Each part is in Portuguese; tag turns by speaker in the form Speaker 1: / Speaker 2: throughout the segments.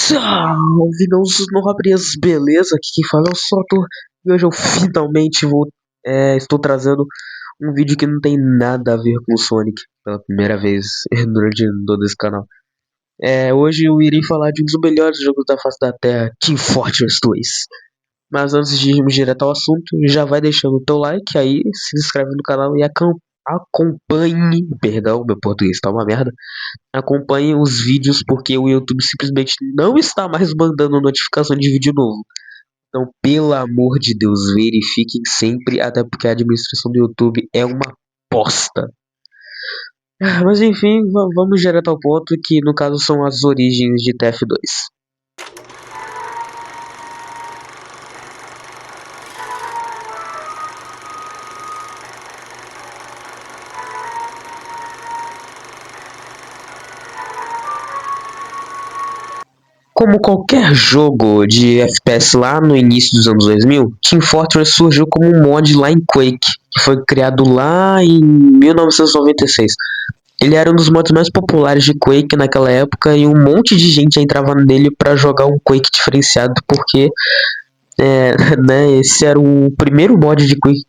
Speaker 1: Salve, meus nobres, beleza? Aqui quem fala é o Soto e hoje eu finalmente estou trazendo um vídeo que não tem nada a ver com o Sonic pela primeira vez durante todo esse canal. Hoje eu irei falar de um dos melhores jogos da face da Terra, Team Fortress 2. Mas antes de irmos direto ao assunto, já vai deixando o teu like aí, se inscreve no canal e acompanhe, perdão, meu português tá uma merda. Acompanhem os vídeos porque o YouTube simplesmente não está mais mandando notificação de vídeo novo. Então, pelo amor de Deus, verifiquem sempre, até porque a administração do YouTube é uma bosta. Mas enfim, vamos direto ao ponto, que no caso são as origens de TF2. Como qualquer jogo de FPS lá no início dos anos 2000, Team Fortress surgiu como um mod lá em Quake, que foi criado lá em 1996. Ele era um dos mods mais populares de Quake naquela época e um monte de gente entrava nele para jogar um Quake diferenciado, porque esse era o primeiro mod de Quake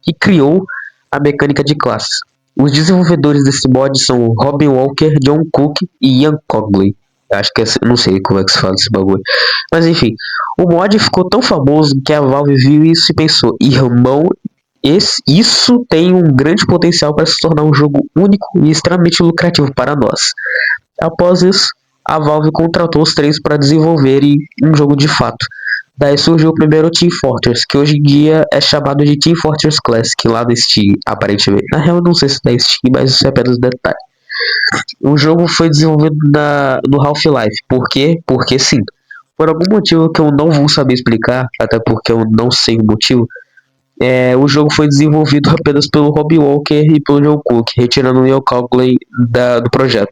Speaker 1: que criou a mecânica de classes. Os desenvolvedores desse mod são Robin Walker, John Cook e Ian Cogley. Acho que não sei como é que se fala esse bagulho. Mas enfim, o mod ficou tão famoso que a Valve viu isso e pensou: irmão, isso tem um grande potencial para se tornar um jogo único e extremamente lucrativo para nós. Após isso, a Valve contratou os três para desenvolverem um jogo de fato. Daí surgiu o primeiro Team Fortress, que hoje em dia é chamado de Team Fortress Classic, lá no Steam, aparentemente. Na real, eu não sei se é da Steam, mas isso é apenas detalhe. O jogo foi desenvolvido no Half-Life. Por quê? Porque sim. Por algum motivo que eu não vou saber explicar, até porque eu não sei o motivo, o jogo foi desenvolvido apenas pelo Robbie Walker e pelo Joe Cook, retirando o Ian Cogley do projeto.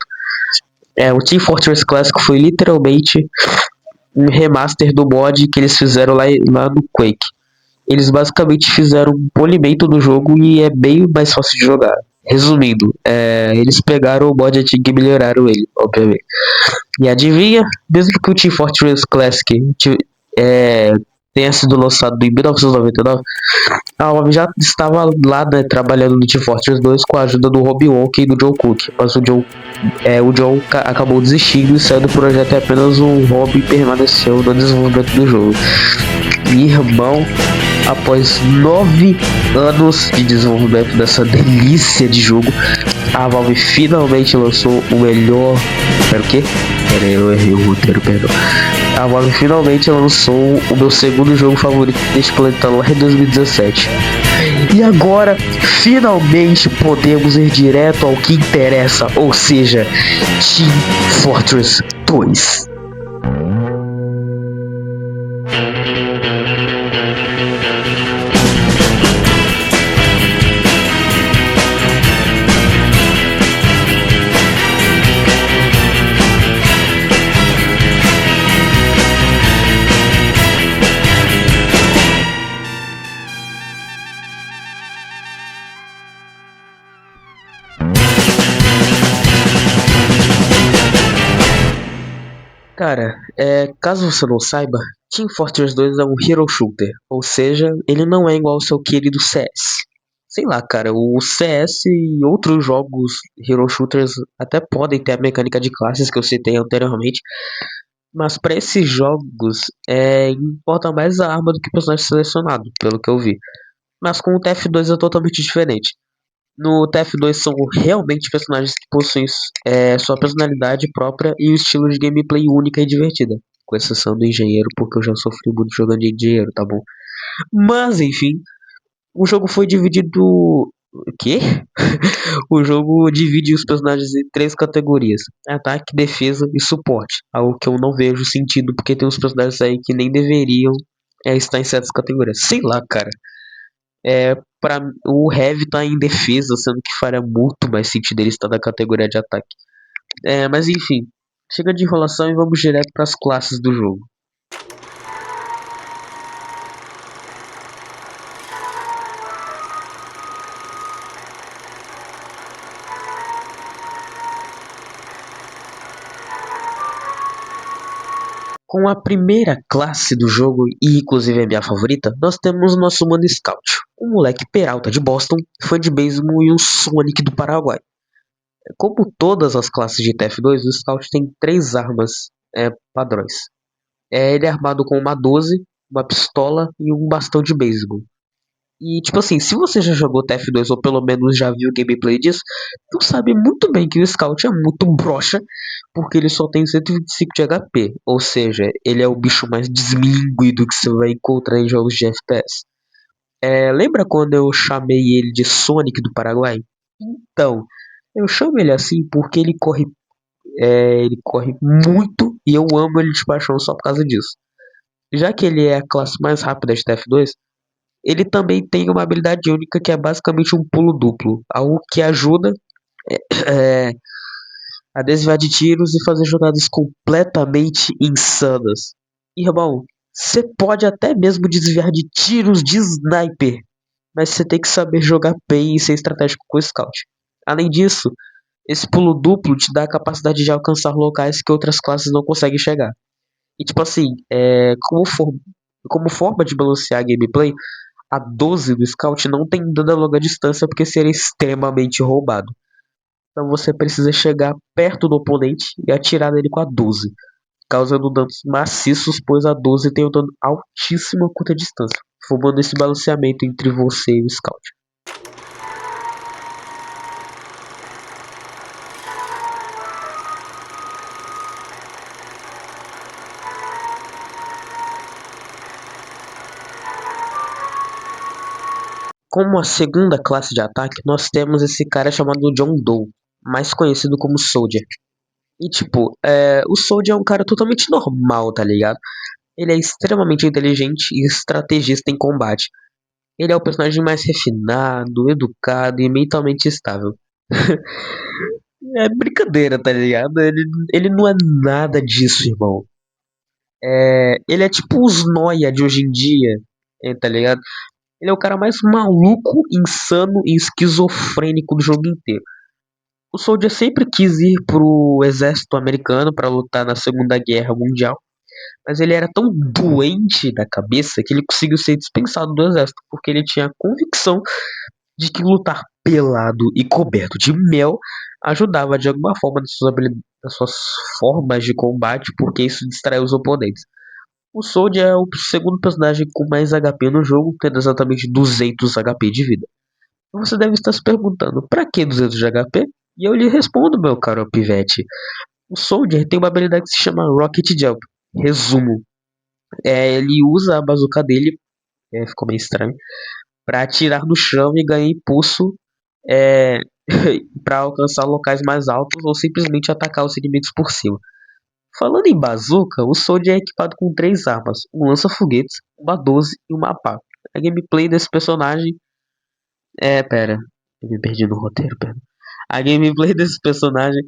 Speaker 1: O Team Fortress Classic foi literalmente um remaster do mod que eles fizeram lá no Quake. Eles basicamente fizeram um polimento do jogo e é bem mais fácil de jogar. Resumindo, eles pegaram o mod antigo e melhoraram ele, obviamente. E adivinha, mesmo que o Team Fortress Classic tenha sido lançado em 1999, a Valve já estava lá, né, trabalhando no Team Fortress 2 com a ajuda do Robbie Walker e do Joe Cook. Mas o John acabou desistindo e saiu do projeto e apenas o Robbie permaneceu no desenvolvimento do jogo. E irmão, após 9 anos de desenvolvimento dessa delícia de jogo, a Valve finalmente lançou o melhor... Pera, o quê? Pera aí, eu errei o roteiro, perdão. A Valve finalmente lançou o meu segundo jogo favorito deste planeta lá em 2017. E agora, finalmente podemos ir direto ao que interessa, ou seja, Team Fortress 2. Cara, caso você não saiba, Team Fortress 2 é um hero shooter, ou seja, ele não é igual ao seu querido CS. Sei lá, cara, o CS e outros jogos hero shooters até podem ter a mecânica de classes que eu citei anteriormente, mas para esses jogos importa mais a arma do que o personagem selecionado, pelo que eu vi. Mas com o TF2 é totalmente diferente. No TF2 são realmente personagens que possuem sua personalidade própria e um estilo de gameplay única e divertida. Com exceção do engenheiro, porque eu já sofri muito jogando de engenheiro, tá bom? Mas enfim, o jogo foi dividido. O quê? O jogo divide os personagens em três categorias: ataque, defesa e suporte. Algo que eu não vejo sentido, porque tem uns personagens aí que nem deveriam estar em certas categorias. Sei lá, cara. Pra, o Heavy tá em defesa, sendo que faria muito mais sentido ele estar na categoria de ataque. Mas enfim, chega de enrolação e vamos direto para as classes do jogo. Com a primeira classe do jogo, e inclusive a minha favorita, nós temos o nosso Mano Scout, um moleque peralta de Boston, fã de beisebol e um Sonic do Paraguai. Como todas as classes de TF2, o Scout tem três armas padrões. Ele é armado com uma 12, uma pistola e um bastão de beisebol. E tipo assim, se você já jogou TF2 ou pelo menos já viu gameplay disso, tu sabe muito bem que o Scout é muito broxa, porque ele só tem 125 de HP, ou seja, ele é o bicho mais desmilinguido que você vai encontrar em jogos de FPS. Lembra quando eu chamei ele de Sonic do Paraguai? Então, eu chamo ele assim porque ele corre muito e eu amo ele de paixão só por causa disso. Já que ele é a classe mais rápida de TF2, ele também tem uma habilidade única que é basicamente um pulo duplo, algo que ajuda é, a desviar de tiros e fazer jogadas completamente insanas. Irmão, você pode até mesmo desviar de tiros de sniper, mas você tem que saber jogar bem e ser estratégico com o Scout. Além disso, esse pulo duplo te dá a capacidade de alcançar locais que outras classes não conseguem chegar. E tipo assim, como forma de balancear a gameplay, a 12 do Scout não tem dano a longa distância porque seria extremamente roubado. Então você precisa chegar perto do oponente e atirar nele com a 12, causando danos maciços, pois a 12 tem um dano altíssimo a curta distância, formando esse balanceamento entre você e o Scout. Como a segunda classe de ataque, nós temos esse cara chamado John Doe, mais conhecido como Soldier. E tipo, o Soldier é um cara totalmente normal, tá ligado? Ele é extremamente inteligente e estrategista em combate. Ele é o personagem mais refinado, educado e mentalmente estável. É brincadeira, tá ligado? Ele não é nada disso, irmão. Ele é tipo os Noia de hoje em dia, tá ligado? Ele é o cara mais maluco, insano e esquizofrênico do jogo inteiro. O Soldier sempre quis ir pro exército americano para lutar na Segunda Guerra Mundial, mas ele era tão doente da cabeça que ele conseguiu ser dispensado do exército, porque ele tinha a convicção de que lutar pelado e coberto de mel ajudava de alguma forma nas suas formas de combate, porque isso distrai os oponentes. O Soldier é o segundo personagem com mais HP no jogo, tendo exatamente 200 HP de vida. Você deve estar se perguntando, pra que 200 de HP? E eu lhe respondo, meu caro pivete. O Soldier tem uma habilidade que se chama Rocket Jump. Resumo. Ele usa a bazuca dele, ficou meio estranho, para atirar no chão e ganhar impulso para alcançar locais mais altos ou simplesmente atacar os inimigos por cima. Falando em bazuca, o Soldier é equipado com três armas, um lança-foguetes, uma 12 e uma pá. A gameplay desse personagem pera, eu me perdi no roteiro, pera. A gameplay desse personagem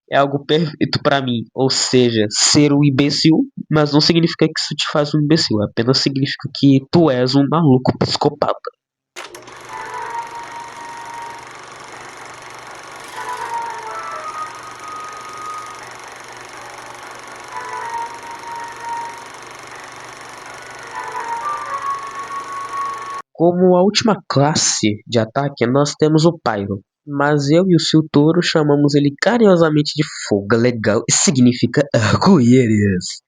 Speaker 1: é algo perfeito pra mim, ou seja, ser um imbecil, mas não significa que isso te faz um imbecil, apenas significa que tu és um maluco psicopata. Como a última classe de ataque, nós temos o Pyro, mas eu e o Siltoro chamamos ele carinhosamente de Fogo Legal e significa arco-íris.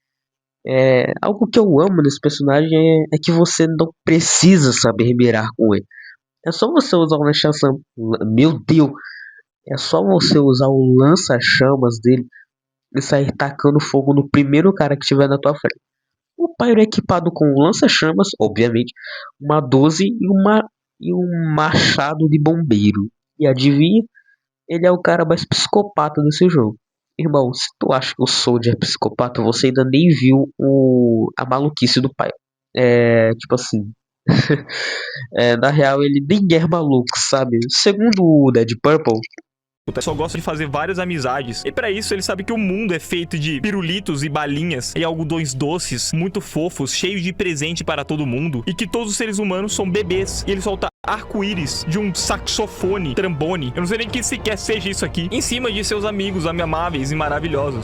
Speaker 1: Algo que eu amo nesse personagem é que você não precisa saber mirar com ele. É só você usar o lança-chamas. Meu Deus! É só você usar o lança-chamas dele e sair tacando fogo no primeiro cara que estiver na tua frente. O Pyro é equipado com um lança-chamas, obviamente, uma 12 e um machado de bombeiro. E adivinha? Ele é o cara mais psicopata desse jogo. Irmão, se tu acha que o Soldier é psicopata, você ainda nem viu a maluquice do Pyro. Tipo assim. Na real, ele nem é maluco, sabe? Segundo o Dead Purple,
Speaker 2: Só gosta de fazer várias amizades. E pra isso ele sabe que o mundo é feito de pirulitos e balinhas e algodões doces, muito fofos, cheios de presente para todo mundo. E que todos os seres humanos são bebês. E ele solta arco-íris de um saxofone, trombone. Eu não sei nem que sequer seja isso aqui. Em cima de seus amigos amáveis e maravilhosos.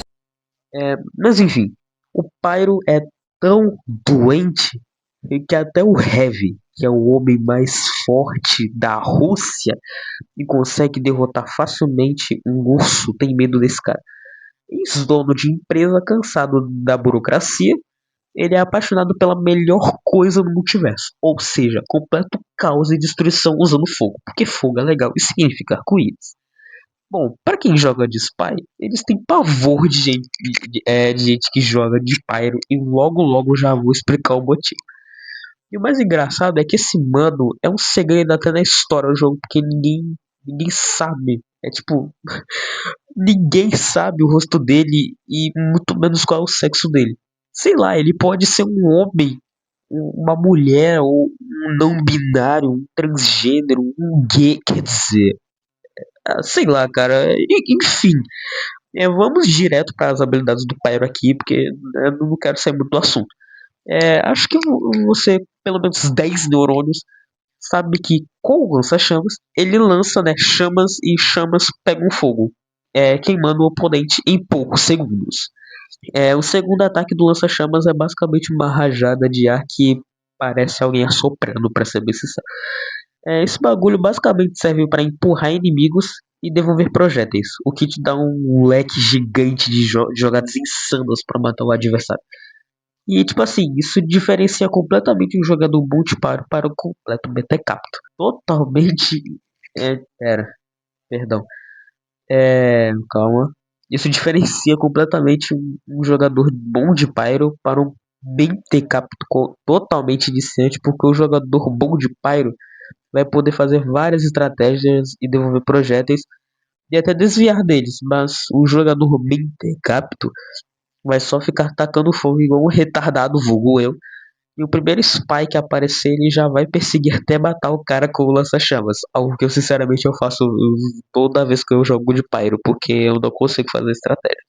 Speaker 1: Mas enfim, O Pyro é tão doente que até o Heavy, que é o homem mais forte da Rússia e consegue derrotar facilmente um urso, tem medo desse cara. Ex-dono de empresa cansado da burocracia, ele é apaixonado pela melhor coisa no multiverso, ou seja, completo caos e destruição usando fogo, porque fogo é legal e significa arco-íris. Bom, pra quem joga de Spy, eles têm pavor de gente que joga de Pyro e logo logo já vou explicar o motivo. E o mais engraçado é que esse mano é um segredo até na história do jogo, porque ninguém sabe. É tipo, ninguém sabe o rosto dele e muito menos qual é o sexo dele. Sei lá, ele pode ser um homem, uma mulher, ou um não binário, um transgênero, um gay, quer dizer, sei lá, cara. Enfim, vamos direto para as habilidades do Pyro aqui, porque eu não quero sair muito do assunto. Acho que você, pelo menos 10 neurônios, sabe que com o lança-chamas, ele lança, né, chamas e chamas pegam fogo, queimando o oponente em poucos segundos. O segundo ataque do lança-chamas é basicamente uma rajada de ar que parece alguém assoprando, pra ser bem sincero. Esse bagulho basicamente serve para empurrar inimigos e devolver projéteis, o que te dá um leque gigante de jogadas insanas para matar o adversário. E tipo assim, isso diferencia completamente um jogador multiparo para o completo metacapto. Totalmente. Pera, perdão. Calma. Isso diferencia completamente um jogador bom de Pyro para um mentecapto totalmente iniciante, porque o jogador bom de Pyro vai poder fazer várias estratégias e devolver projéteis e até desviar deles, mas o jogador mentecapto vai só ficar tacando fogo igual um retardado, vulgo eu. E o primeiro spy que aparecer, ele já vai perseguir até matar o cara com o lança-chamas. Algo que eu sinceramente eu faço toda vez que eu jogo de Pyro, porque eu não consigo fazer estratégia.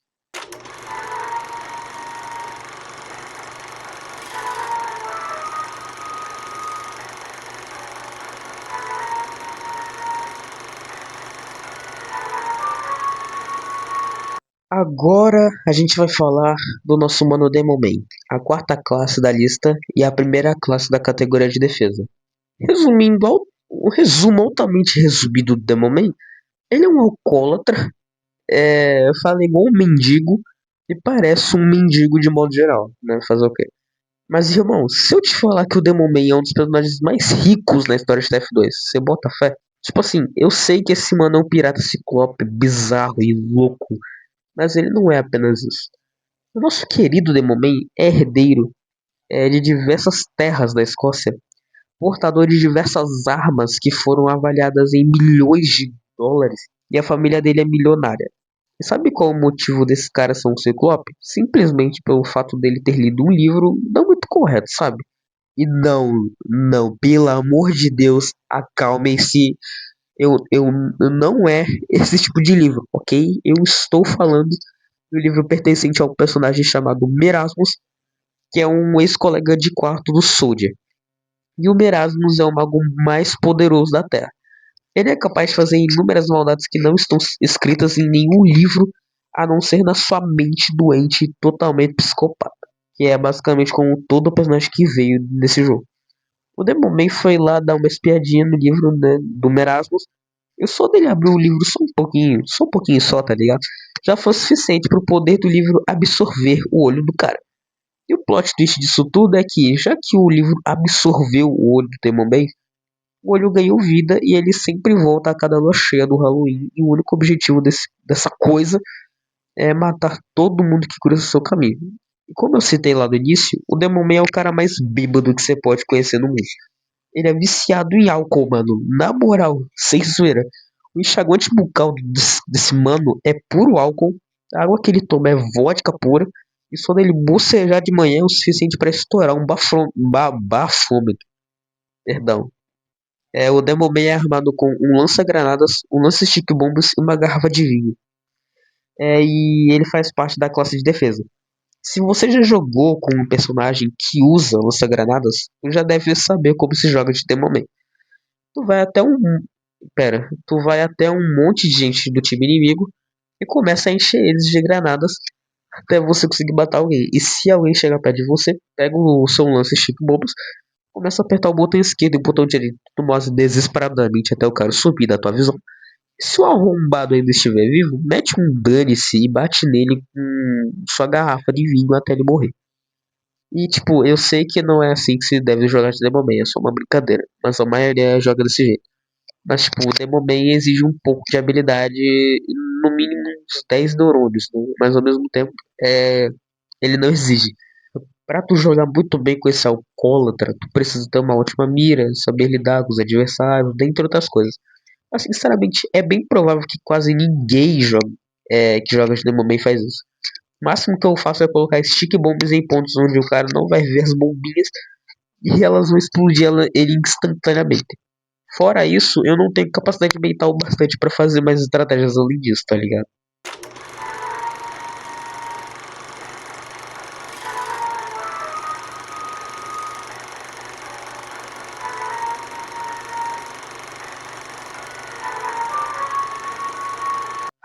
Speaker 1: Agora a gente vai falar do nosso mano Demon Man, a quarta classe da lista e a primeira classe da categoria de defesa. Resumindo, o resumo altamente resumido do Demon Man, ele é um alcoólatra, fala igual um mendigo e parece um mendigo de modo geral, né? Fazer o quê? Mas, irmão, se eu te falar que o Demon Man é um dos personagens mais ricos na história de TF2, você bota fé? Tipo assim, eu sei que esse mano é um pirata ciclope bizarro e louco, mas ele não é apenas isso. O nosso querido Demon Man é herdeiro de diversas terras da Escócia, portador de diversas armas que foram avaliadas em milhões de dólares, e a família dele é milionária. E sabe qual é o motivo desse cara ser um ciclope? Simplesmente pelo fato dele ter lido um livro não muito correto, sabe? E não, pelo amor de Deus, acalmem-se. Eu não é esse tipo de livro, ok? Eu estou falando do livro pertencente a um personagem chamado Merasmus, que é um ex-colega de quarto do Soldier. E o Merasmus é o mago mais poderoso da Terra. Ele é capaz de fazer inúmeras maldades que não estão escritas em nenhum livro, a não ser na sua mente doente e totalmente psicopata. Que é basicamente como todo personagem que veio nesse jogo. O Demon Man foi lá dar uma espiadinha no livro, né, do Merasmus. Eu só dele abrir o livro só um pouquinho só, tá ligado? Já foi suficiente para o poder do livro absorver o olho do cara. E o plot twist disso tudo é que, já que o livro absorveu o olho do Demon Man, o olho ganhou vida e ele sempre volta a cada lua cheia do Halloween. E o único objetivo dessa coisa é matar todo mundo que cruza o seu caminho. E como eu citei lá no início, o Demon Man é o cara mais bêbado que você pode conhecer no mundo. Ele é viciado em álcool, mano. Na moral, sem zoeira. O enxaguante bucal desse mano é puro álcool. A água que ele toma é vodka pura. E só dele bocejar de manhã é o suficiente para estourar um bafômetro. Perdão. O Demon Man é armado com um lança-granadas, um lança-stick bombas e uma garrafa de vinho. E ele faz parte da classe de defesa. Se você já jogou com um personagem que usa lança-granadas, tu já deve saber como se joga de Demon Man. Tu vai até um. Tu vai até um monte de gente do time inimigo e começa a encher eles de granadas, até você conseguir matar alguém. E se alguém chegar perto de você, pega o seu lance Chico Bombas, começa a apertar o botão esquerdo e o botão direito do mouse desesperadamente até o cara subir da tua visão. Se o arrombado ainda estiver vivo, mete um dane-se e bate nele com sua garrafa de vinho até ele morrer. E tipo, eu sei que não é assim que se deve jogar de Demon Man, é só uma brincadeira, mas a maioria joga desse jeito. Mas tipo, o Demon Man exige um pouco de habilidade, no mínimo uns 10 neurônios, né? Mas ao mesmo tempo, ele não exige. Pra tu jogar muito bem com esse alcoólatra, tu precisa ter uma ótima mira, saber lidar com os adversários, dentre outras coisas. Mas sinceramente, é bem provável que quase ninguém que joga de Demon Man faz isso. O máximo que eu faço é colocar stick bombs em pontos onde o cara não vai ver as bombinhas e elas vão explodir ele instantaneamente. Fora isso, eu não tenho capacidade mental bastante pra fazer mais estratégias além disso, tá ligado?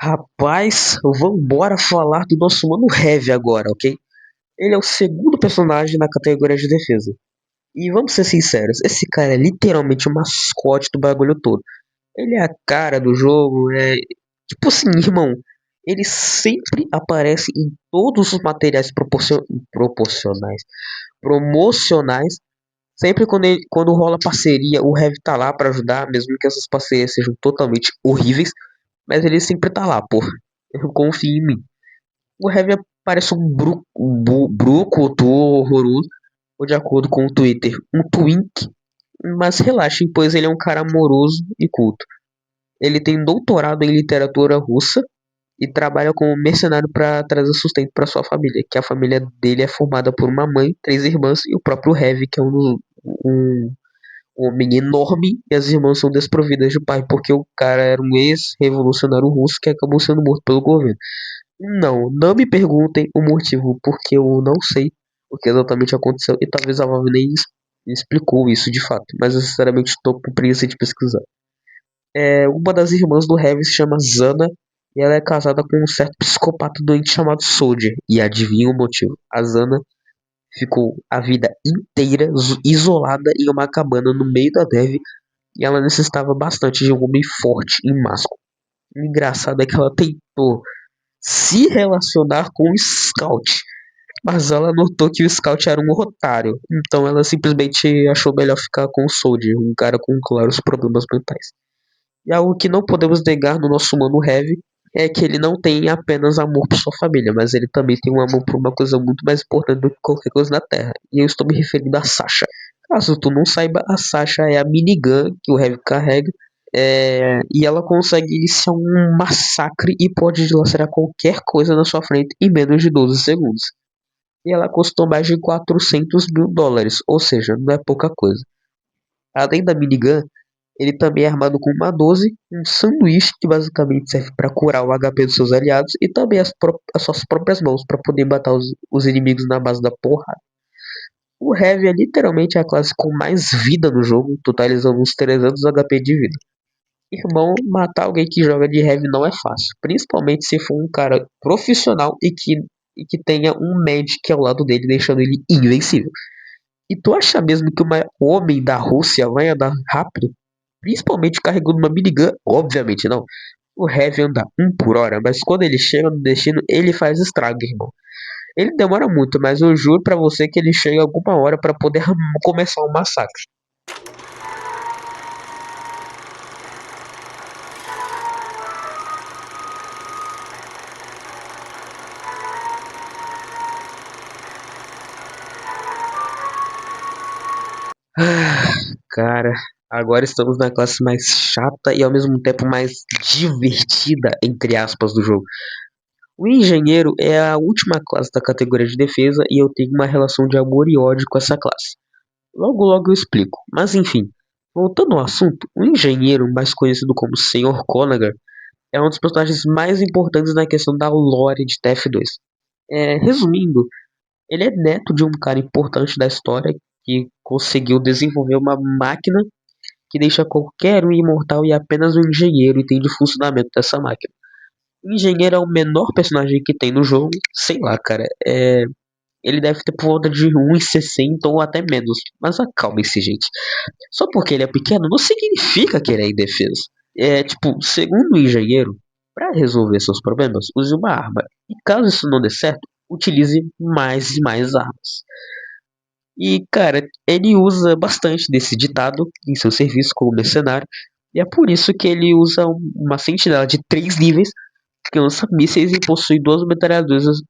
Speaker 1: Rapaz, vambora falar do nosso mano Heavy agora, ok? Ele é o segundo personagem na categoria de defesa. E vamos ser sinceros, esse cara é literalmente o mascote do bagulho todo. Ele é a cara do jogo, tipo assim, irmão. Ele sempre aparece em todos os materiais proporcionais, promocionais. Sempre quando rola parceria, o Heavy tá lá pra ajudar, mesmo que essas parcerias sejam totalmente horríveis. Mas ele sempre tá lá, pô. Eu confio em mim. O Heavy parece um brucutu horroroso, ou de acordo com o Twitter, um twink. Mas relaxem, pois ele é um cara amoroso e culto. Ele tem doutorado em literatura russa e trabalha como mercenário para trazer sustento para sua família, que a família dele é formada por uma mãe, três irmãs e o próprio Heavy, que é um homem enorme, e as irmãs são desprovidas de pai, porque o cara era um ex-revolucionário russo que acabou sendo morto pelo governo. Não me perguntem o motivo, porque eu não sei o que exatamente aconteceu, e talvez a Valve nem explicou isso de fato, mas eu sinceramente estou com preguiça de pesquisar. Uma das irmãs do Heavy se chama Zana, e ela é casada com um certo psicopata doente chamado Soldier, e adivinha o motivo? A Zana ficou a vida inteira isolada em uma cabana no meio da neve e ela necessitava bastante de um homem forte e másculo. O engraçado é que ela tentou se relacionar com o Scout, mas ela notou que o Scout era um otário, então ela simplesmente achou melhor ficar com o Soldier, um cara com claros problemas mentais. E algo que não podemos negar no nosso mano Heavy é que ele não tem apenas amor por sua família, mas ele também tem um amor por uma coisa muito mais importante do que qualquer coisa na Terra. E eu estou me referindo a Sasha. Caso tu não saiba, a Sasha é a minigun que o Heavy carrega. E ela consegue iniciar um massacre e pode dilacerar qualquer coisa na sua frente em menos de 12 segundos. E ela custou mais de US$ 400 mil, ou seja, não é pouca coisa. Além da minigun, ele também é armado com uma 12, um sanduíche que basicamente serve para curar o HP dos seus aliados e também as suas próprias mãos para poder matar os inimigos na base da porrada. O Heavy é literalmente a classe com mais vida no jogo, totalizando uns 300 HP de vida. Irmão, matar alguém que joga de Heavy não é fácil, principalmente se for um cara profissional e que tenha um Magic ao lado dele, deixando ele invencível. E tu acha mesmo que o homem da Rússia vai andar rápido? Principalmente carregando uma minigun? Obviamente não. O Heavy anda 1 por hora, mas quando ele chega no destino, ele faz estrago, irmão. Ele demora muito, mas eu juro pra você que ele chega alguma hora pra poder começar o massacre. Cara, agora estamos na classe mais chata e ao mesmo tempo mais divertida, entre aspas, do jogo. O engenheiro é a última classe da categoria de defesa e eu tenho uma relação de amor e ódio com essa classe. Logo logo eu explico. Mas enfim, voltando ao assunto, o engenheiro, mais conhecido como Senhor Konagar, é um dos personagens mais importantes na questão da lore de TF2. Resumindo, ele é neto de um cara importante da história que conseguiu desenvolver uma máquina que deixa qualquer um imortal e apenas o engenheiro entende o funcionamento dessa máquina. O engenheiro é o menor personagem que tem no jogo. Sei lá, cara. Ele deve ter por volta de 1,60 ou até menos. Mas acalme-se, gente. Só porque ele é pequeno não significa que ele é indefeso. Tipo, segundo o engenheiro, para resolver seus problemas, use uma arma. E caso isso não dê certo, utilize mais e mais armas. E, cara, ele usa bastante desse ditado em seu serviço como mercenário. E é por isso que ele usa uma sentinela de 3 níveis que lança mísseis e possui 2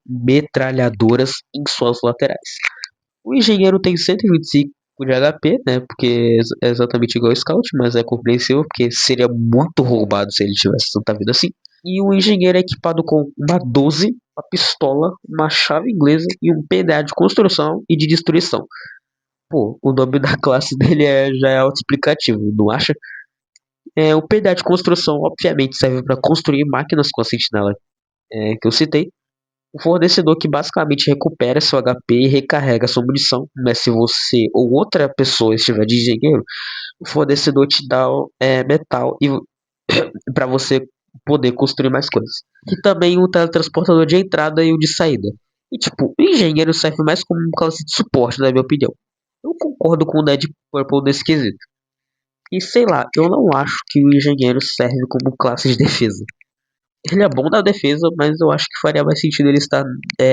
Speaker 1: metralhadoras em suas laterais. O engenheiro tem 125 de HP, né? Porque é exatamente igual ao Scout, mas é compreensível porque seria muito roubado se ele tivesse tanta vida assim. E o engenheiro é equipado com uma 12, uma pistola, uma chave inglesa e um PDA de construção e de destruição. Pô, o nome da classe dele já é autoexplicativo, não acha? O PDA de construção, obviamente, serve para construir máquinas com a sentinela que eu citei. Um fornecedor que basicamente recupera seu HP e recarrega sua munição, mas se você ou outra pessoa estiver de engenheiro, o fornecedor te dá metal e para você poder construir mais coisas. E também o teletransportador de entrada e o de saída. E tipo, o engenheiro serve mais como um classe de suporte, na minha opinião. Eu concordo com o Ned Purple nesse quesito. E sei lá, eu não acho que o engenheiro serve como classe de defesa. Ele é bom na defesa, mas eu acho que faria mais sentido ele estar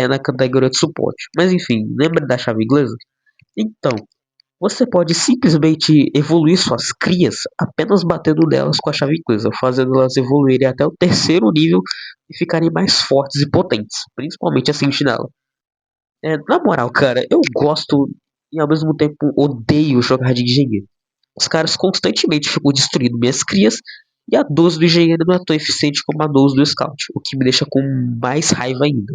Speaker 1: na categoria de suporte. Mas enfim, lembra da chave inglesa? Então, você pode simplesmente evoluir suas crias apenas batendo nelas com a chave inglesa, fazendo elas evoluírem até o terceiro nível e ficarem mais fortes e potentes, principalmente a sentinela. Na moral, cara, eu gosto e ao mesmo tempo odeio jogar de engenheiro. Os caras constantemente ficam destruindo minhas crias e a 12 do engenheiro não é tão eficiente como a 12 do scout, o que me deixa com mais raiva ainda.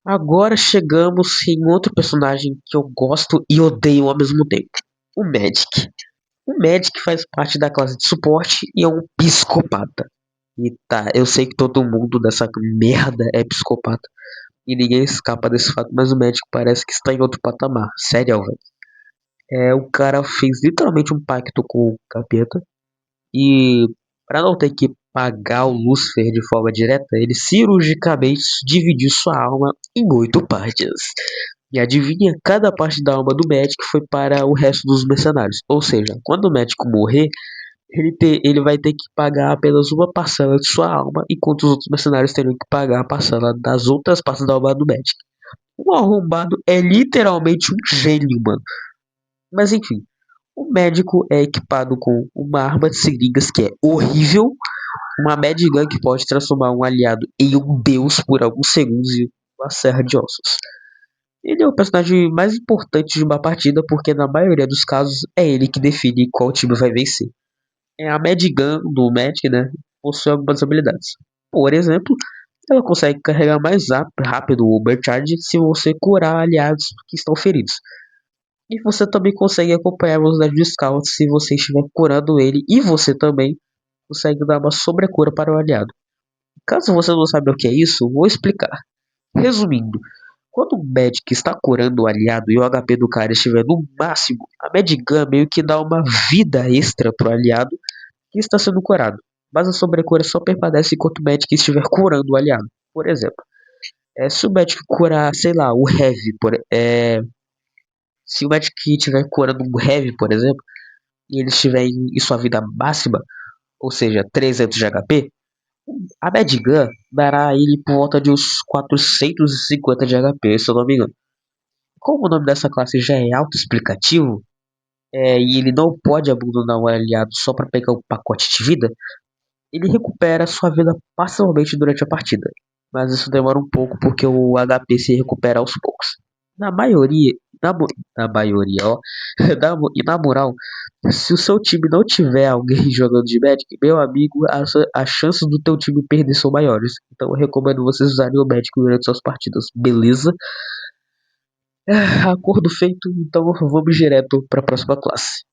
Speaker 1: Agora chegamos em outro personagem que eu gosto e odeio ao mesmo tempo. O Magic. O Magic faz parte da classe de suporte e é um psicopata. E tá, eu sei que todo mundo dessa merda é psicopata. E ninguém escapa desse fato, mas o Magic parece que está em outro patamar. Sério, velho. O cara fez literalmente um pacto com o capeta. E para não ter que pagar o Lúcifer de forma direta, ele cirurgicamente dividiu sua alma em 8 partes. E adivinha, cada parte da alma do médico foi para o resto dos mercenários. Ou seja, quando o médico morrer, ele vai ter que pagar apenas uma parcela de sua alma, enquanto os outros mercenários teriam que pagar a parcela das outras partes da alma do médico. O arrombado é literalmente um gênio, mano. Mas enfim, o médico é equipado com uma arma de seringas que é horrível, uma Gun que pode transformar um aliado em um deus por alguns segundos e uma serra de ossos. Ele é o personagem mais importante de uma partida porque na maioria dos casos é ele que define qual time vai vencer. A Gun do Magic, né, possui algumas habilidades. Por exemplo, ela consegue carregar mais rápido o Overcharge se você curar aliados que estão feridos. E você também consegue acompanhar a velocidade do Scout se você estiver curando ele. E você também consegue dar uma sobrecura para o aliado. Caso você não saiba o que é isso, vou explicar. Resumindo, quando o Magic está curando o aliado e o HP do cara estiver no máximo, a Gun meio que dá uma vida extra para o aliado que está sendo curado. Mas a sobrecura só permanece enquanto o Magic estiver curando o aliado. Por exemplo, se o Magic curar, sei lá, o Heavy, se o Magic estiver curando um Heavy, por exemplo, e ele estiver em sua vida máxima, ou seja, 300 de HP, a Gun dará a ele por volta de uns 450 de HP, se eu não me engano. Como o nome dessa classe já é autoexplicativo, e ele não pode abandonar um aliado só para pegar um pacote de vida, ele recupera sua vida parcialmente durante a partida. Mas isso demora um pouco porque o HP se recupera aos poucos. Na maioria, na maioria, ó, e na moral, se o seu time não tiver alguém jogando de Magic, meu amigo, as chances do teu time perder são maiores. Então eu recomendo vocês usarem o Magic durante suas partidas, beleza? Acordo feito, então vamos direto para a próxima classe.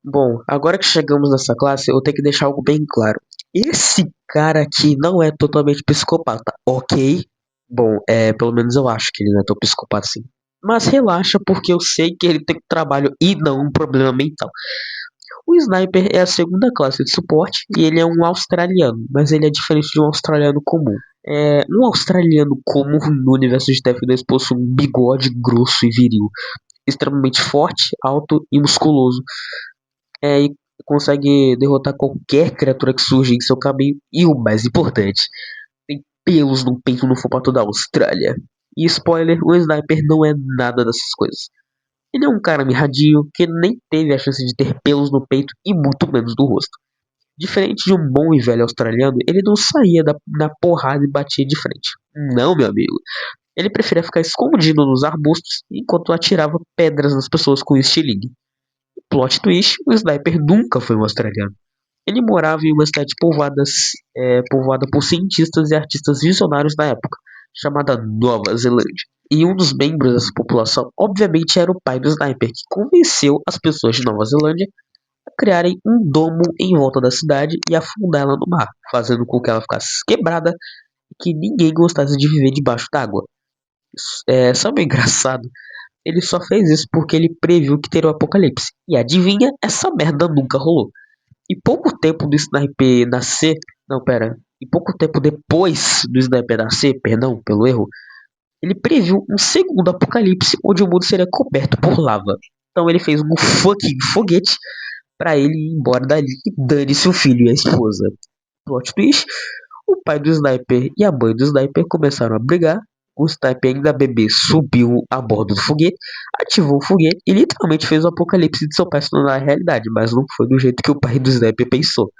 Speaker 1: Bom, agora que chegamos nessa classe, eu tenho que deixar algo bem claro. Esse cara aqui não é totalmente psicopata, ok? Bom, pelo menos eu acho que ele não é tão psicopata assim. Mas relaxa, porque eu sei que ele tem um trabalho e não um problema mental. O Sniper é a segunda classe de suporte e ele é um australiano, mas ele é diferente de um australiano comum. Um australiano comum no universo de TF2 possui um bigode grosso e viril, extremamente forte, alto e musculoso, e consegue derrotar qualquer criatura que surge em seu caminho. E o mais importante, tem pelos no peito no formato da Austrália. E spoiler, o Sniper não é nada dessas coisas. Ele é um cara mirradinho que nem teve a chance de ter pelos no peito e muito menos no rosto. Diferente de um bom e velho australiano, ele não saía da porrada e batia de frente. Não, meu amigo. Ele preferia ficar escondido nos arbustos enquanto atirava pedras nas pessoas com estilingue. Plot twist, o Sniper nunca foi um australiano. Ele morava em uma cidade povoada por cientistas e artistas visionários da época, chamada Nova Zelândia. E um dos membros dessa população, obviamente, era o pai do Sniper, que convenceu as pessoas de Nova Zelândia a criarem um domo em volta da cidade e afundá-la no mar, fazendo com que ela ficasse quebrada e que ninguém gostasse de viver debaixo d'água. Sabe o engraçado? Ele só fez isso porque ele previu que teria o apocalipse. E adivinha, essa merda nunca rolou. E pouco tempo do Sniper nascer. Não, pera. E pouco tempo depois do Sniper nascer, perdão pelo erro, ele previu um segundo apocalipse onde o mundo seria coberto por lava. Então ele fez um fucking foguete pra ele ir embora dali e dane-se o filho e a esposa. Plot twist: o pai do Sniper e a mãe do Sniper começaram a brigar. O Sniper, ainda bebê, subiu a bordo do foguete, ativou o foguete e literalmente fez o apocalipse de seu pai se tornar realidade, mas não foi do jeito que o pai do Sniper pensou.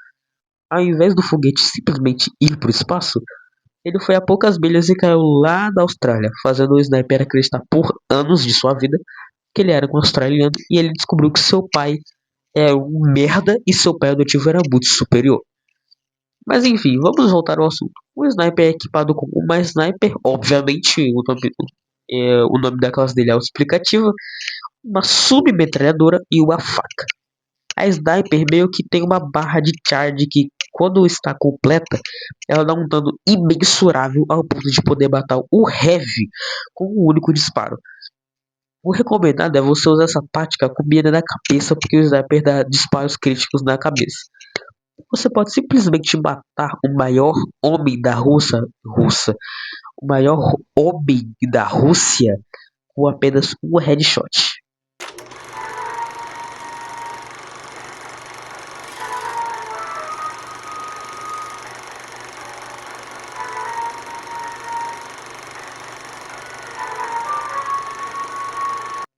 Speaker 1: Ao invés do foguete simplesmente ir para o espaço, ele foi a poucas milhas e caiu lá na Austrália, fazendo o Sniper acreditar por anos de sua vida que ele era um australiano e ele descobriu que seu pai é um merda e seu pai adotivo era muito superior. Mas enfim, vamos voltar ao assunto. O Sniper é equipado com uma Sniper, obviamente o nome da classe dele é auto-explicativo, uma submetralhadora e uma faca. A Sniper meio que tem uma barra de charge que, quando está completa, ela dá um dano imensurável ao ponto de poder matar o Heavy com um único disparo. O recomendado é você usar essa tática com mira na cabeça, porque o Sniper dá disparos críticos na cabeça. Você pode simplesmente matar o maior homem da o maior homem da Rússia com apenas um headshot.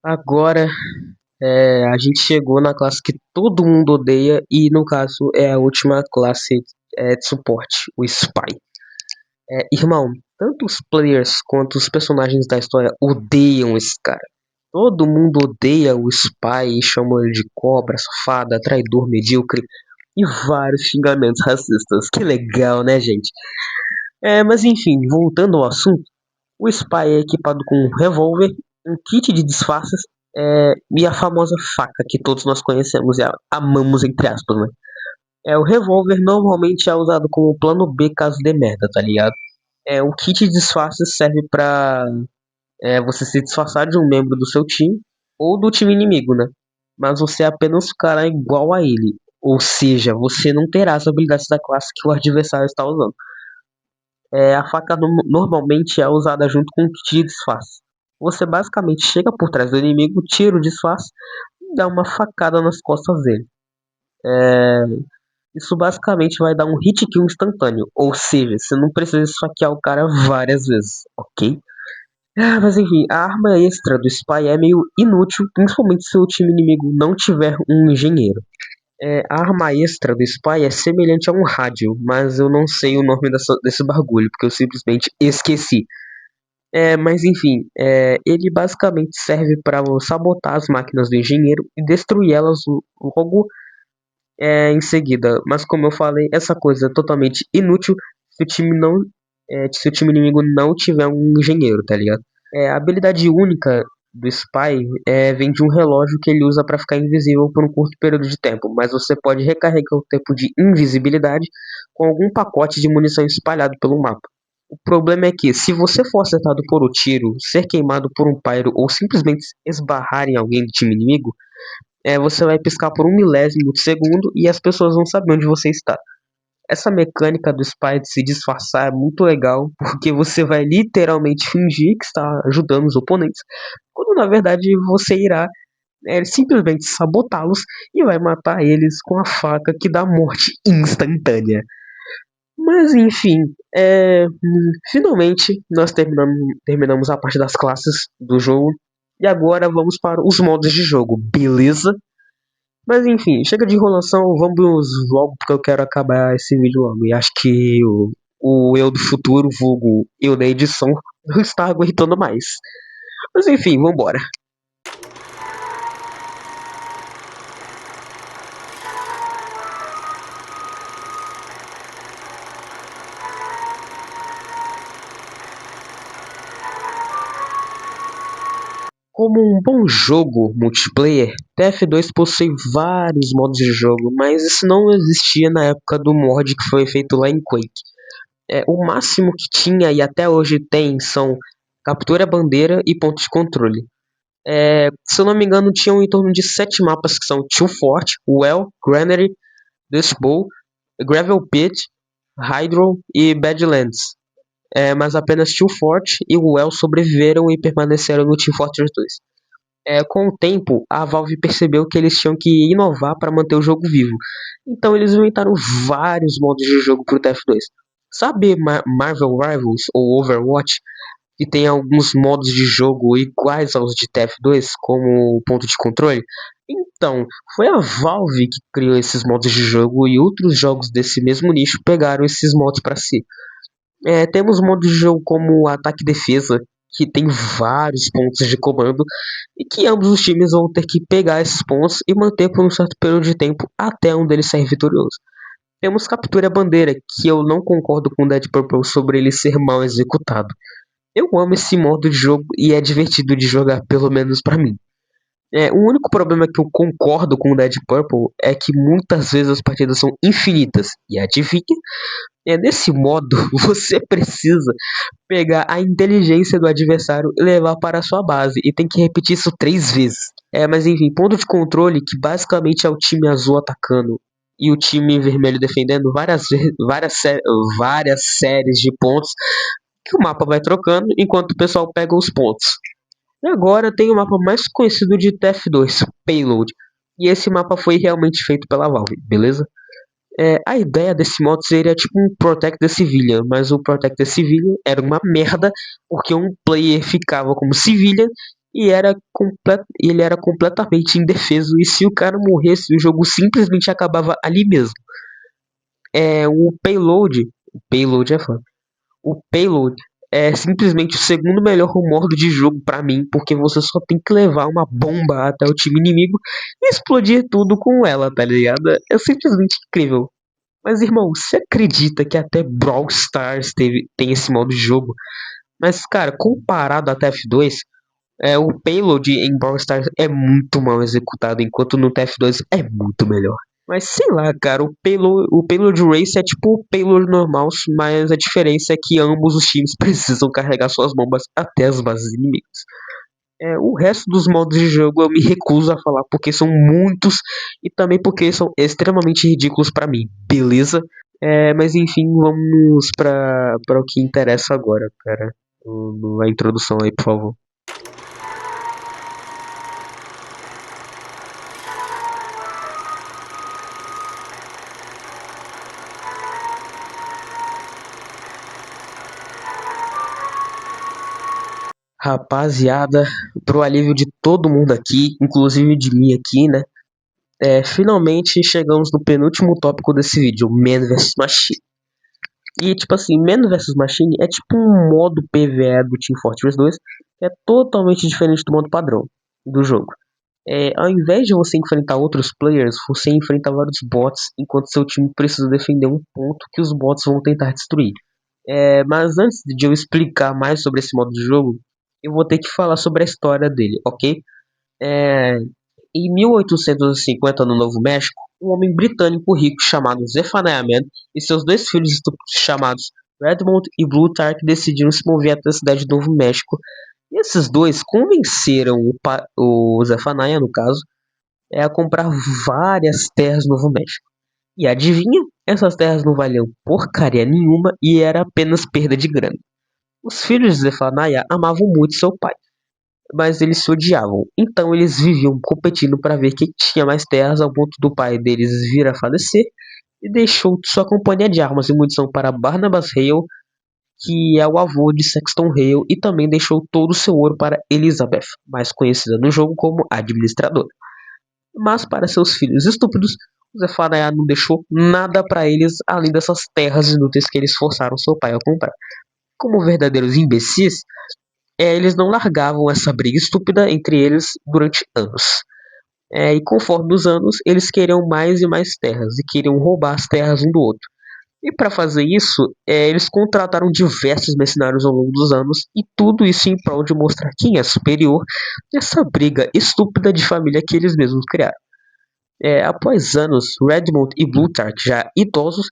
Speaker 1: Agora a gente chegou na classe que todo mundo odeia e no caso é a última classe de suporte, o Spy. Irmão, tanto os players quanto os personagens da história odeiam esse cara. Todo mundo odeia o Spy e chama ele de cobra, safada, traidor, medíocre e vários xingamentos racistas. Que legal, né, gente? Mas enfim, voltando ao assunto, o Spy é equipado com um revólver, um kit de disfarces e a famosa faca que todos nós conhecemos e amamos, entre aspas, né? O revólver normalmente é usado como plano B caso dê merda, tá ligado? O kit de disfarces serve pra você se disfarçar de um membro do seu time ou do time inimigo, né? Mas você apenas ficará igual a ele. Ou seja, você não terá as habilidades da classe que o adversário está usando. A faca normalmente é usada junto com o kit de disfarce. Você basicamente chega por trás do inimigo, tira o disfarce e dá uma facada nas costas dele. Isso basicamente vai dar um hit kill instantâneo. Ou seja, você não precisa esfaquear o cara várias vezes, ok? Mas enfim, a arma extra do Spy é meio inútil, principalmente se o time inimigo não tiver um engenheiro. A arma extra do Spy é semelhante a um rádio, mas eu não sei o nome desse bagulho, porque eu simplesmente esqueci. Mas enfim, ele basicamente serve para sabotar as máquinas do engenheiro e destruir elas logo em seguida. Mas como eu falei, essa coisa é totalmente inútil se o time inimigo não tiver um engenheiro, tá ligado? A habilidade única do Spy vem de um relógio que ele usa para ficar invisível por um curto período de tempo, mas você pode recarregar o tempo de invisibilidade com algum pacote de munição espalhado pelo mapa. O problema é que, se você for acertado por um tiro, ser queimado por um pyro ou simplesmente esbarrar em alguém do time inimigo, você vai piscar por um milésimo de segundo e as pessoas vão saber onde você está. Essa mecânica do Spy de se disfarçar é muito legal, porque você vai literalmente fingir que está ajudando os oponentes, quando na verdade você irá simplesmente sabotá-los e vai matar eles com a faca que dá morte instantânea. Mas enfim, finalmente nós terminamos a parte das classes do jogo, e agora vamos para os modos de jogo, beleza? Mas enfim, chega de enrolação, vamos logo porque eu quero acabar esse vídeo logo. E acho que o eu do futuro, vulgo eu da edição, não está aguentando mais. Mas enfim, vambora. Como um bom jogo multiplayer, TF2 possui vários modos de jogo, mas isso não existia na época do mod que foi feito lá em Quake. O máximo que tinha e até hoje tem são captura bandeira e ponto de controle. Se eu não me engano, tinham em torno de 7 mapas que são Too Fort, Well, Granary, Dust Bowl, Gravel Pit, Hydro e Badlands. Mas apenas Too Fort e Well sobreviveram e permaneceram no Team Fortress 2. Com o tempo, a Valve percebeu que eles tinham que inovar para manter o jogo vivo. Então eles inventaram vários modos de jogo para o TF2. Sabe Marvel Rivals ou Overwatch, que tem alguns modos de jogo iguais aos de TF2, como o ponto de controle? Então, foi a Valve que criou esses modos de jogo e outros jogos desse mesmo nicho pegaram esses modos para si. Temos modos de jogo como ataque e defesa, que tem vários pontos de comando e que ambos os times vão ter que pegar esses pontos e manter por um certo período de tempo até um deles sair vitorioso. Temos captura bandeira, que eu não concordo com o Dead Purple sobre ele ser mal executado. Eu amo esse modo de jogo e é divertido de jogar, pelo menos pra mim. O único problema que eu concordo com o Dead Purple é que muitas vezes as partidas são infinitas. E adivinha? Nesse modo, você precisa pegar a inteligência do adversário e levar para a sua base. E tem que repetir isso 3 vezes. Mas enfim, ponto de controle, que basicamente é o time azul atacando e o time vermelho defendendo várias séries de pontos que o mapa vai trocando enquanto o pessoal pega os pontos. E agora tem o mapa mais conhecido de TF2, Payload. E esse mapa foi realmente feito pela Valve, beleza? A ideia desse modo seria tipo um Protect the Civilian, mas o Protect the Civilian era uma merda, porque um player ficava como civilian e ele era completamente indefeso, e se o cara morresse, o jogo simplesmente acabava ali mesmo. O Payload é foda. O Payload é simplesmente o segundo melhor modo de jogo pra mim, porque você só tem que levar uma bomba até o time inimigo e explodir tudo com ela, tá ligado? É simplesmente incrível. Mas irmão, você acredita que até Brawl Stars tem esse modo de jogo? Mas cara, comparado a TF2, o Payload em Brawl Stars é muito mal executado, enquanto no TF2 é muito melhor. Mas sei lá, cara, o payload race é tipo o payload normal, mas a diferença é que ambos os times precisam carregar suas bombas até as bases inimigas. O resto dos modos de jogo eu me recuso a falar porque são muitos e também porque são extremamente ridículos pra mim, beleza? Mas enfim, vamos pra o que interessa agora, cara. A introdução aí, por favor. Rapaziada, pro alívio de todo mundo aqui, inclusive de mim aqui, né? Finalmente chegamos no penúltimo tópico desse vídeo, Man vs Machine. E tipo assim, Man vs Machine é tipo um modo PvE do Team Fortress 2, que é totalmente diferente do modo padrão do jogo. Ao invés de você enfrentar outros players, você enfrenta vários bots, enquanto seu time precisa defender um ponto que os bots vão tentar destruir. Mas antes de eu explicar mais sobre esse modo de jogo, eu vou ter que falar sobre a história dele, ok? É, Em 1850, no Novo México, um homem britânico rico chamado Zephaniah Man e seus dois filhos estúpidos chamados Redmond e Plutarch decidiram se mover até a cidade de Novo México. E esses dois convenceram o Zephaniah, no caso, a comprar várias terras no Novo México. E adivinha? Essas terras não valiam porcaria nenhuma e era apenas perda de grana. Os filhos de Zephaniah amavam muito seu pai, mas eles se odiavam. Então eles viviam competindo para ver quem tinha mais terras, ao ponto do pai deles vir a falecer e deixou sua companhia de armas e munição para Barnabas Hale, que é o avô de Sexton Hale, e também deixou todo o seu ouro para Elizabeth, mais conhecida no jogo como administradora. Mas para seus filhos estúpidos, Zephaniah não deixou nada para eles além dessas terras inúteis que eles forçaram seu pai a comprar. Como verdadeiros imbecis, eles não largavam essa briga estúpida entre eles durante anos. E conforme os anos, eles queriam mais e mais terras e queriam roubar as terras um do outro. E para fazer isso, eles contrataram diversos mercenários ao longo dos anos, e tudo isso em prol de mostrar quem é superior nessa briga estúpida de família que eles mesmos criaram. Após anos, Redmond e Plutarch, já idosos,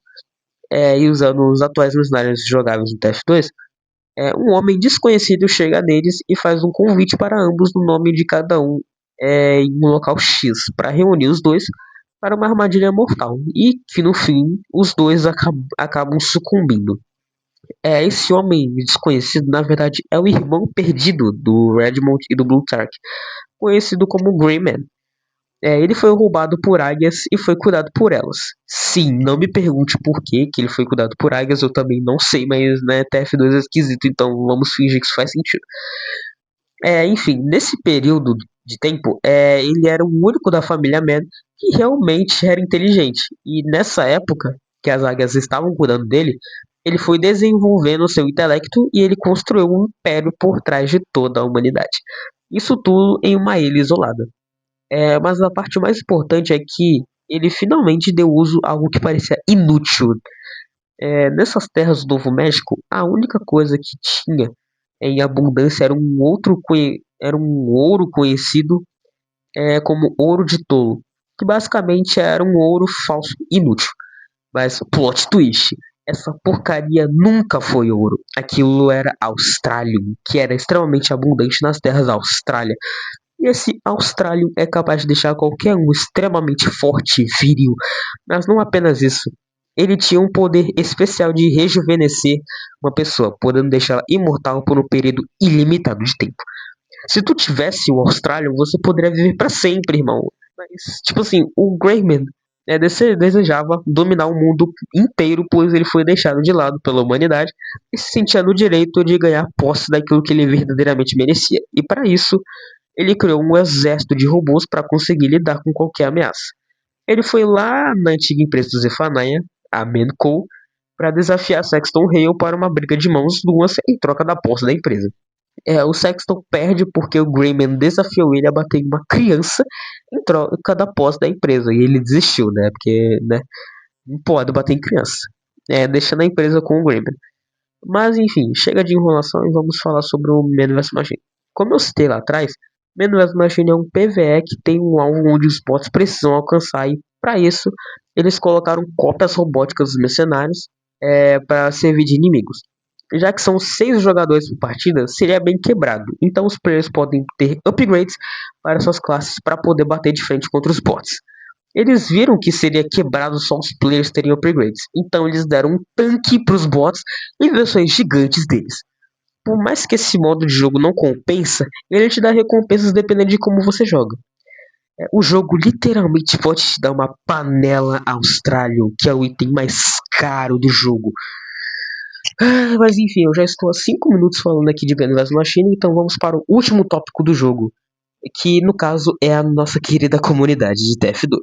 Speaker 1: e usando os atuais mercenários jogáveis no TF2, um homem desconhecido chega neles e faz um convite para ambos no nome de cada um em um local X, para reunir os dois para uma armadilha mortal, e que no fim os dois acabam sucumbindo. Esse homem desconhecido, na verdade, é o irmão perdido do Redmond e do Plutarch, conhecido como Greyman. Ele foi roubado por águias e foi cuidado por elas. Sim, não me pergunte por que ele foi cuidado por águias, eu também não sei, mas né, TF2 é esquisito, então vamos fingir que isso faz sentido. Enfim, nesse período de tempo, ele era o único da família Man que realmente era inteligente. E nessa época, que as águias estavam cuidando dele, ele foi desenvolvendo seu intelecto e ele construiu um império por trás de toda a humanidade. Isso tudo em uma ilha isolada. Mas a parte mais importante é que ele finalmente deu uso a algo que parecia inútil. Nessas terras do Novo México, a única coisa que tinha em abundância era um ouro conhecido como ouro de tolo, que basicamente era um ouro falso inútil. Mas plot twist, essa porcaria nunca foi ouro. Aquilo era Australium, que era extremamente abundante nas terras da Austrália. E esse Australium é capaz de deixar qualquer um extremamente forte e viril. Mas não apenas isso. Ele tinha um poder especial de rejuvenescer uma pessoa, podendo deixá-la imortal por um período ilimitado de tempo. Se tu tivesse o Australium, você poderia viver para sempre, irmão. Mas, tipo assim, o Greyman desejava dominar o mundo inteiro, pois ele foi deixado de lado pela humanidade e se sentia no direito de ganhar posse daquilo que ele verdadeiramente merecia. E para isso, ele criou um exército de robôs para conseguir lidar com qualquer ameaça. Ele foi lá na antiga empresa do Zephaniah, a Manco, para desafiar Sexton Hale para uma briga de mãos duas em troca da posse da empresa. O Sexton perde porque o Greyman desafiou ele a bater em uma criança em troca da posse da empresa. E ele desistiu, né? Porque né, não pode bater em criança. Deixando a empresa com o Greyman. Mas enfim, chega de enrolação e vamos falar sobre o Man vs Machine. Como eu citei lá atrás, Man vs Machine é um PvE que tem um alvo onde os bots precisam alcançar, e para isso eles colocaram cópias robóticas dos mercenários para servir de inimigos. Já que são 6 jogadores por partida, seria bem quebrado, então os players podem ter upgrades para suas classes para poder bater de frente contra os bots. Eles viram que seria quebrado só os players terem upgrades, então eles deram um tanque para os bots e versões gigantes deles. Por mais que esse modo de jogo não compensa, ele te dá recompensas dependendo de como você joga. O jogo literalmente pode te dar uma panela Australium, que é o item mais caro do jogo. Mas enfim, eu já estou há 5 minutos falando aqui de Man vs Machine, então vamos para o último tópico do jogo, que no caso é a nossa querida comunidade de TF2.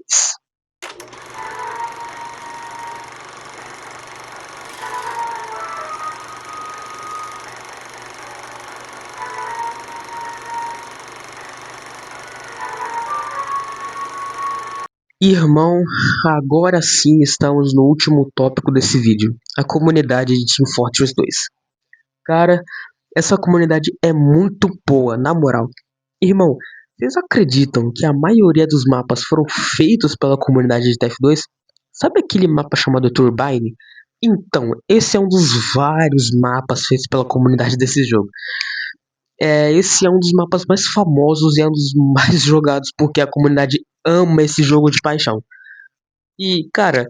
Speaker 1: Irmão, agora sim estamos no último tópico desse vídeo, a comunidade de Team Fortress 2. Cara, Essa comunidade é muito boa, na moral. Irmão, vocês acreditam que a maioria dos mapas foram feitos pela comunidade de TF2? Sabe aquele mapa chamado Turbine? Então, esse é um dos vários mapas feitos pela comunidade desse jogo. Esse é um dos mapas mais famosos e é um dos mais jogados porque a comunidade ama esse jogo de paixão. E, cara,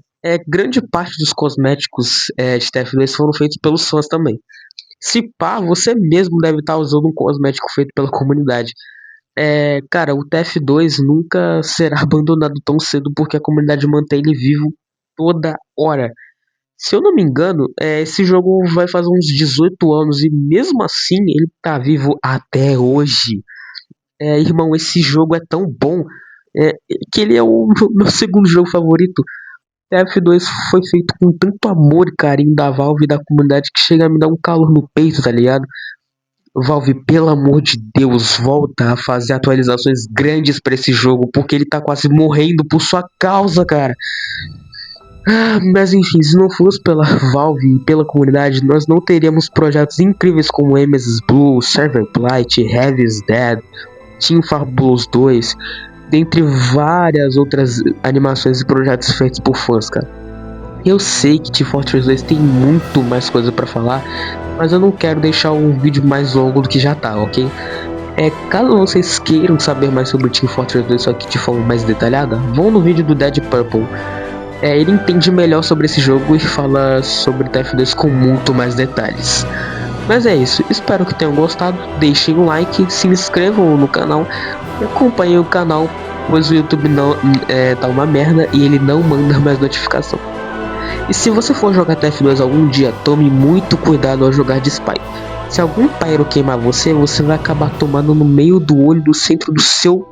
Speaker 1: grande parte dos cosméticos de TF2 foram feitos pelos fãs também. Se pá, você mesmo deve estar usando um cosmético feito pela comunidade. Cara, o TF2 nunca será abandonado tão cedo porque a comunidade mantém ele vivo toda hora. Se eu não me engano, esse jogo vai fazer uns 18 anos e mesmo assim ele tá vivo até hoje. Irmão, esse jogo é tão bom é, que ele é o meu segundo jogo favorito. TF2 foi feito com tanto amor e carinho da Valve e da comunidade que chega a me dar um calor no peito, tá ligado? Valve, pelo amor de Deus, volta a fazer atualizações grandes pra esse jogo, porque ele tá quase morrendo por sua causa, cara. Mas enfim, se não fosse pela Valve e pela comunidade, nós não teríamos projetos incríveis como MS Blue, Server Blight, Heavy's Dead, Team Fabulous 2, dentre várias outras animações e projetos feitos por fãs, cara. Eu sei que Team Fortress 2 tem muito mais coisa pra falar, mas eu não quero deixar o vídeo mais longo do que já tá, ok? Caso vocês queiram saber mais sobre Team Fortress 2, só que de forma mais detalhada, vão no vídeo do Dead Purple. Ele entende melhor sobre esse jogo e fala sobre TF2 com muito mais detalhes. Mas é isso, espero que tenham gostado, deixem um like, se inscrevam no canal e acompanhem o canal, pois o YouTube não tá uma merda e ele não manda mais notificação. E se você for jogar TF2 algum dia, tome muito cuidado ao jogar de Spy. Se algum pyro queimar você, você vai acabar tomando no meio do olho do centro do seu